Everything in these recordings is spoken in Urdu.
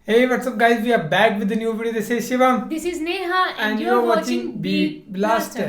Hey, what's up, guys? We are back with the new video. This is Shivam. This is Neha and you're watching Beat Blaster.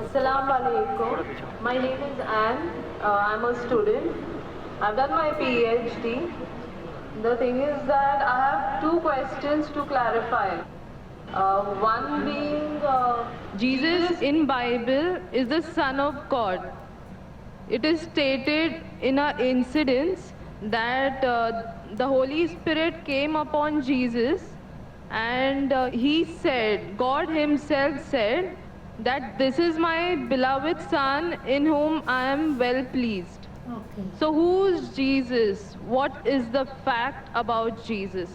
Assalamu alaikum. My name is Anne. I'm a student. I've done my PhD. The thing is that I have two questions to clarify. One being, Jesus in Bible is the Son of God. It is stated in an incident that the Holy Spirit came upon Jesus and he said, God himself said, that this is my beloved son in whom I am well pleased. Okay. So who's Jesus? What is the fact about Jesus?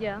Yeah.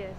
Yes.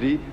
3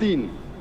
3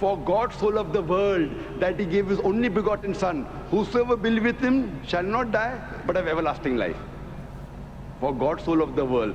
For God so loved the world that he gave his only begotten son, whosoever believeth him shall not die but have everlasting life. For God so loved the world,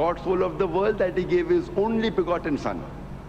God so loved the world that he gave his only begotten son,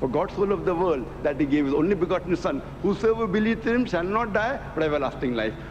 For God so loved the world that he gave his only begotten son, whosoever believes in him shall not die but have everlasting life.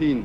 3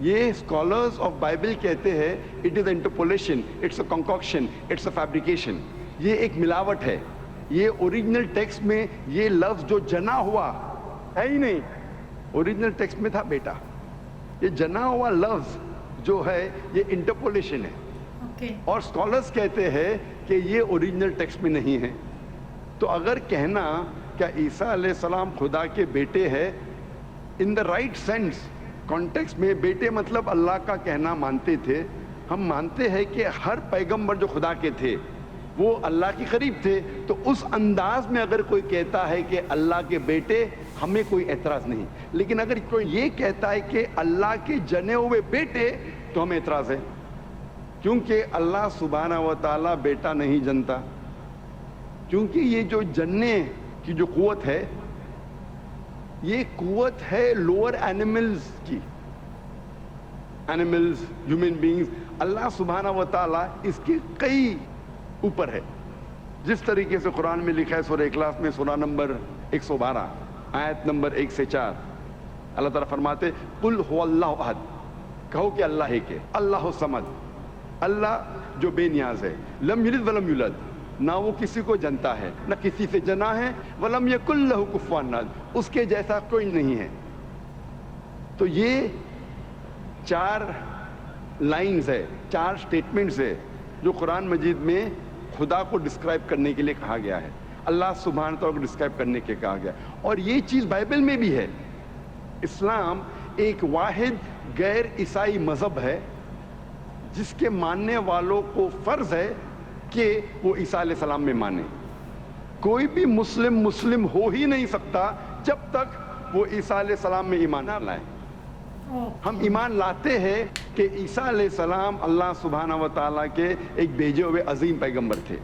یہ اسکالرز آف بائبل کہتے ہیں it is interpolation, it's a concoction, it's a fabrication. یہ ایک ملاوٹ ہے. یہ اوریجنل ٹیکسٹ میں یہ لفظ جو جنا ہوا ہے ہی نہیں. اوریجنل ٹیکسٹ میں تھا بیٹا. یہ جنا ہوا لفظ جو ہے یہ انٹرپولیشن ہے. اور اسکالرز کہتے ہیں کہ یہ اوریجنل ٹیکسٹ میں نہیں ہے. تو اگر کہنا کیا عیسیٰ علیہ السلام خدا کے بیٹے ہیں ان دا رائٹ سینس کانٹیکسٹ میں, بیٹے مطلب اللہ کا کہنا مانتے تھے. ہم مانتے ہیں کہ ہر پیغمبر جو خدا کے تھے وہ اللہ کے قریب تھے. تو اس انداز میں اگر کوئی کہتا ہے کہ اللہ کے بیٹے, ہمیں کوئی اعتراض نہیں. لیکن اگر کوئی یہ کہتا ہے کہ اللہ کے جنے ہوئے بیٹے, تو ہمیں اعتراض ہے, کیونکہ اللہ سبحانہ و تعالیٰ بیٹا نہیں جنتا. کیونکہ یہ جو جننے کی جو قوت ہے یہ قوت ہے لوور اینیملز کی. اینیملز, ہیومن بینگز, اللہ سبحانہ و تعالیٰ اس کے کئی اوپر ہے. جس طریقے سے قرآن میں لکھا ہے سورہ اخلاص میں سورہ نمبر 112 آیت نمبر 1 سے 4, اللہ تعالیٰ فرماتے قل هو اللہ احد, کہو کہ اللہ ایک ہے, اللہ الصمد, اللہ جو بے نیاز ہے, لم یلد ولم یولد, نہ وہ کسی کو جنتا ہے نہ کسی سے جنا ہے, ولم یکن لہ کفوا احد, اس کے جیسا کوئی نہیں ہے. تو یہ 4 لائنز ہے, 4 سٹیٹمنٹس ہے جو قرآن مجید میں خدا کو ڈسکرائب کرنے کے لیے کہا گیا ہے, اللہ سبحانہ تعالیٰ کو ڈسکرائب کرنے کے کہا گیا. اور یہ چیز بائبل میں بھی ہے. اسلام ایک واحد غیر عیسائی مذہب ہے جس کے ماننے والوں کو فرض ہے کہ وہ عیسیٰ علیہ السلام میں مانے. کوئی بھی مسلم ہو ہی نہیں سکتا جب تک وہ عیسیٰ علیہ السلام میں ایمان نہ لائے. ہم ایمان لاتے ہیں کہ عیسیٰ علیہ السلام اللہ سبحانہ و تعالیٰ کے ایک بھیجے ہوئے عظیم پیغمبر تھے.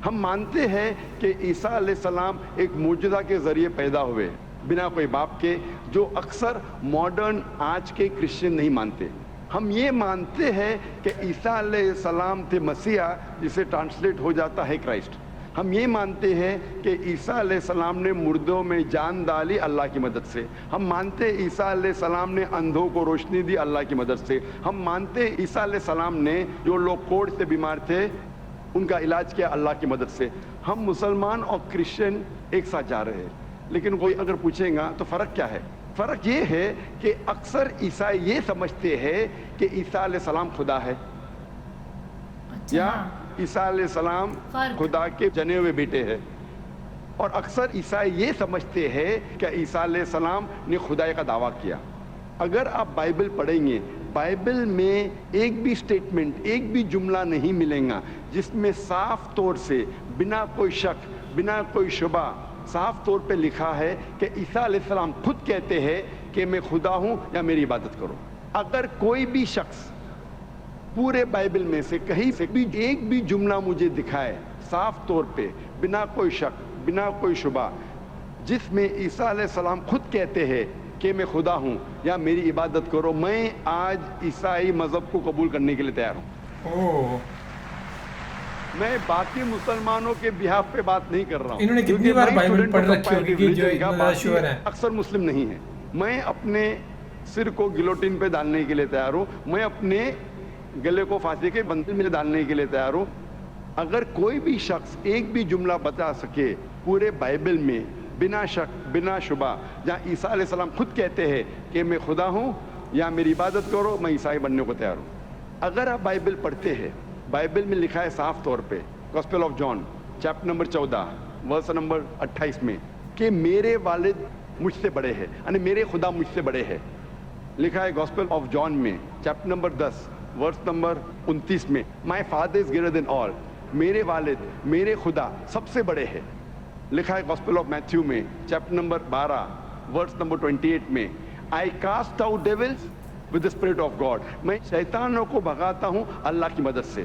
ہم مانتے ہیں کہ عیسیٰ علیہ السلام ایک معجزہ کے ذریعے پیدا ہوئے بنا کوئی باپ کے, جو اکثر ماڈرن آج کے کرسچن نہیں مانتے. ہم یہ مانتے ہیں کہ عیسیٰ علیہ السلام تھے مسیحا, جسے ٹرانسلیٹ ہو جاتا ہے کرائسٹ. ہم یہ مانتے ہیں کہ عیسیٰ علیہ السلام نے مردوں میں جان ڈالی اللہ کی مدد سے. ہم مانتے ہیں عیسیٰ علیہ السلام نے اندھوں کو روشنی دی اللہ کی مدد سے. ہم مانتے ہیں عیسیٰ علیہ السلام نے جو لوگ کوڑ سے بیمار تھے ان کا علاج کیا اللہ کی مدد سے. ہم مسلمان اور کرسچن ایک ساتھ جا رہے ہیں. لیکن کوئی اگر پوچھیں گا تو فرق کیا ہے؟ فرق یہ ہے کہ اکثر عیسائی یہ سمجھتے ہیں کہ عیسیٰ علیہ السلام خدا ہے, یا عیسیٰ علیہ السلام خدا کے جنے ہوئے بیٹے ہیں. اور اکثر عیسائی یہ سمجھتے ہیں کہ عیسیٰ علیہ السلام نے خدائی کا دعویٰ کیا. اگر آپ بائبل پڑھیں گے, بائبل میں ایک بھی سٹیٹمنٹ, ایک بھی جملہ نہیں ملیں گا جس میں صاف طور سے بنا کوئی شک, بنا کوئی شبہ صاف طور پہ لکھا ہے کہ عیسیٰ علیہ السلام خود کہتے ہیں کہ میں خدا ہوں یا میری عبادت کرو. اگر کوئی بھی شخص پورے بائبل میں سے کہیں سے بھی ایک بھی جملہ مجھے دکھائے صاف طور پہ بنا کوئی شک, بنا کوئی شبہ, جس میں عیسیٰ علیہ السلام خود کہتے ہیں کہ میں خدا ہوں یا میری عبادت کرو, میں آج عیسائی مذہب کو قبول کرنے کے لیے تیار ہوں. میں باقی مسلمانوں کے بہاف پہ بات نہیں کر رہا ہوں. انہوں نے کتنی بار بائبل پڑھ رکھی ہوگی کہ جو اتنا شور ہے. اکثر مسلم نہیں ہیں. میں اپنے سر کو گلوٹین پہ ڈالنے کے لیے تیار ہوں. میں اپنے گلے کو پھانسی کے بندے میں ڈالنے کے لیے تیار ہوں. اگر کوئی بھی شخص ایک بھی جملہ بتا سکے پورے بائبل میں بنا شک, بنا شبہ, جہاں عیسیٰ علیہ السلام خود کہتے ہیں کہ میں خدا ہوں یا میری عبادت کرو, میں عیسائی بننے کو تیار ہوں. اگر آپ بائبل پڑھتے ہیں, بائبل میں لکھا ہے صاف طور پہ gospel of John chapter number 14 verse number 28 میں کہ میرے والد مجھ سے بڑے ہیں, یعنی میرے خدا مجھ سے بڑے ہیں. لکھا ہے گاسپل آف جان میں چیپٹر نمبر 10 ورس نمبر 29 میں my father is greater than آل, میرے والد, میرے خدا سب سے بڑے ہیں. لکھا ہے گاسپل آف میتھیو میں چیپٹر نمبر 12 ورس نمبر 28 میں I cast out devils with the spirit of God, میں شیطانوں کو بھگاتا ہوں اللہ کی مدد سے.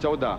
14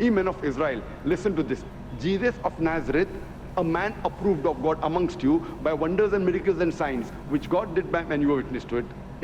ye men of Israel, listen to this, Jesus of Nazareth, a man approved of God amongst you by wonders and miracles and signs which God did by man, you were witness to it।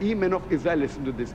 ye men of Israel, listen to this,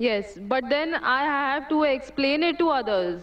Yes, but then I have to explain it to others.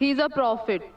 He is a prophet.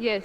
Yes.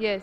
Yes.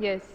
Yes.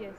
Yes.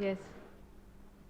Yes.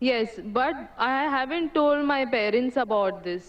Yes, but I haven't told my parents about this.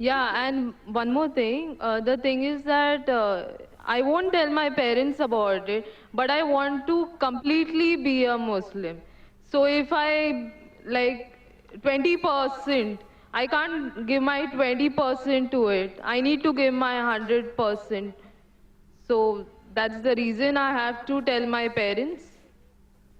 Yeah, and one more thing, the thing is that I won't tell my parents about it, but I want to completely be a Muslim. So if I like 20%, I can't give my 20% to it. I need to give my 100%. So that's the reason I have to tell my parents.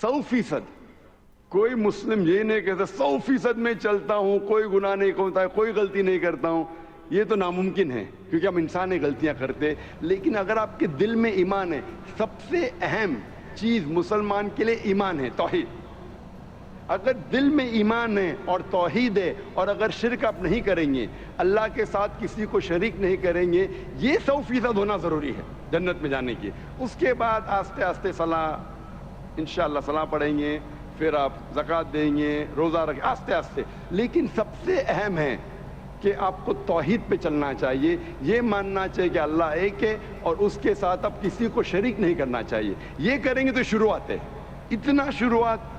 100% کوئی مسلم یہ نہیں کہتا 100% میں چلتا ہوں, کوئی گناہ نہیں ہوتا ہے, کوئی غلطی نہیں کرتا ہوں. یہ تو ناممکن ہے کیونکہ ہم انسان ہیں, غلطیاں کرتے. لیکن اگر آپ کے دل میں ایمان ہے, سب سے اہم چیز مسلمان کے لیے ایمان ہے, توحید. اگر دل میں ایمان ہے اور توحید ہے, اور اگر شرک آپ نہیں کریں گے, اللہ کے ساتھ کسی کو شریک نہیں کریں گے, یہ 100% ہونا ضروری ہے جنت میں جانے کی. اس کے بعد آہستہ آہستہ صلاح, انشاءاللہ صلاح پڑھیں گے, پھر آپ زکوٰۃ دیں گے, روزہ رکھیں, آہستہ آہستہ. لیکن سب سے اہم ہے کہ آپ کو توحید پہ چلنا چاہیے, یہ ماننا چاہیے کہ اللہ ایک ہے اور اس کے ساتھ آپ کسی کو شریک نہیں کرنا چاہیے. یہ کریں گے تو شروعات ہے, اتنا شروعات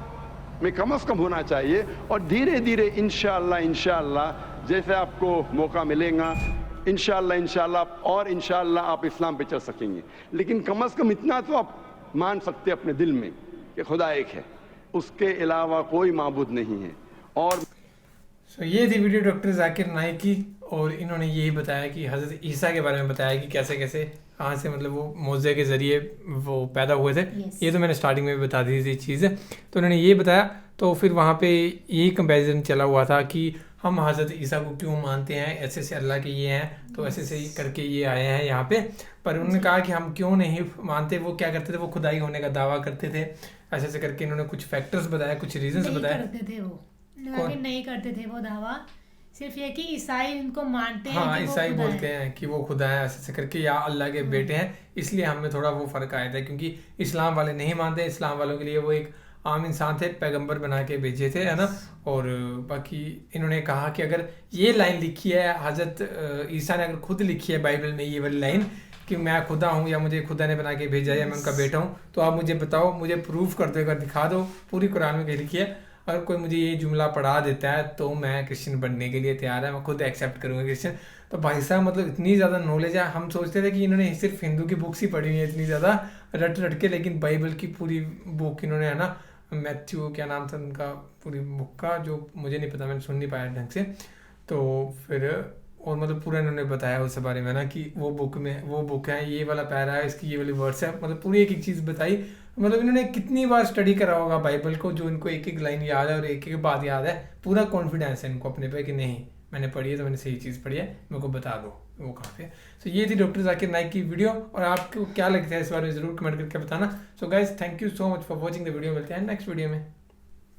میں کم از کم ہونا چاہیے, اور دھیرے دھیرے انشاءاللہ جیسے آپ کو موقع ملے گا انشاءاللہ اور انشاءاللہ آپ اسلام پہ چل سکیں گے. لیکن کم از کم اتنا تو آپ مان سکتے اپنے دل میں کہ خدا ایک ہے, اس کے علاوہ کوئی معبود نہیں ہے. اور یہ تھی ویڈیو ڈاکٹر ذاکر نائک کی, اور انہوں نے یہی بتایا کہ حضرت عیسیٰ کے بارے میں بتایا کہ کیسے کیسے کہاں سے مطلب وہ معجزے کے ذریعے وہ پیدا ہوئے تھے. یہ تو میں نے سٹارٹنگ میں بھی بتا دی تھی چیز, تو انہوں نے یہ بتایا. تو پھر وہاں پہ یہی کمپیریزن چلا ہوا تھا کہ ہم حضرت عیسیٰ کو کیوں مانتے ہیں, ایسے سے اللہ کے یہ ہیں تو ایسے سے کر کے یہ آئے ہیں یہاں پہ. پر انہوں نے کہا کہ ہم کیوں نہیں مانتے, وہ کیا کرتے تھے, وہ خدائی ہونے کا دعویٰ کرتے تھے. ایسے سے کر کے انہوں نے کچھ فیکٹرز بتایا, کچھ ریزنز بتایا. نہیں کرتے تھے وہ دعویٰ, صرف یہ کہ عیسائی ان کو مانتے ہیں. ہاں, عیسائی بولتے ہیں کہ وہ خدا ہے, ایسے سے کر کے, یا اللہ کے بیٹے ہیں. اس لیے ہم میں تھوڑا وہ فرق آیا تھا, کیونکہ اسلام والے نہیں مانتے. اسلام والوں کے لیے وہ ایک عام انسان تھے, پیغمبر بنا کے بھیجے تھے, ہے نا. اور باقی انہوں نے کہا کہ اگر یہ لائن لکھی ہے حضرت عیسیٰ نے, اگر خود لکھی ہے بائبل میں یہ والی لائن کہ میں خدا ہوں, یا مجھے خدا نے بنا کے بھیجا ہے, یا میں ان کا بیٹا ہوں, تو آپ مجھے بتاؤ, مجھے پروف کر دو, اگر دکھا دو پوری قرآن میں کہیں لکھی ہے. اگر کوئی مجھے یہ جملہ پڑھا دیتا ہے تو میں کرسچن بننے کے لیے تیار ہے, میں خود ایکسیپٹ کروں گا کرسچن. تو بھائی صاحب مطلب اتنی زیادہ نالج ہے. ہم سوچتے تھے کہ انہوں نے صرف ہندو کی بکس ہی پڑھی ہوئی ہیں اتنی زیادہ رٹ کے, لیکن بائبل کی پوری بک انہوں نے, ہے نا, میتھیو کیا نام تھا ان کا پوری بک کا, جو مجھے نہیں پتا, میں نے سن نہیں پایا ڈھنگ سے. تو پھر اور مطلب پورا انہوں نے بتایا اس بارے میں نا کہ وہ بک میں وہ بک ہے, یہ والا پیرا ہے, اس کی یہ والی ورڈس ہے, مطلب پوری ایک ایک چیز بتائی. مطلب انہوں نے کتنی بار اسٹڈی کرا ہوگا بائبل کو, جو ان کو ایک ایک لائن یاد ہے اور ایک ایک بات یاد ہے. پورا کانفیڈینس ہے ان کو اپنے پہ کہ نہیں میں نے پڑھی ہے تو میں نے صحیح چیز پڑھی ہے, میرے کو بتا دو وہ کہاں پہ. سو یہ تھی ڈاکٹر ذاکر نائک کی ویڈیو, اور آپ کو کیا لگتا ہے اس بارے میں ضرور کمنٹ کر کے بتانا. So guys thank you so much for watching the video. ملتے ہیں نیکسٹ ویڈیو میں.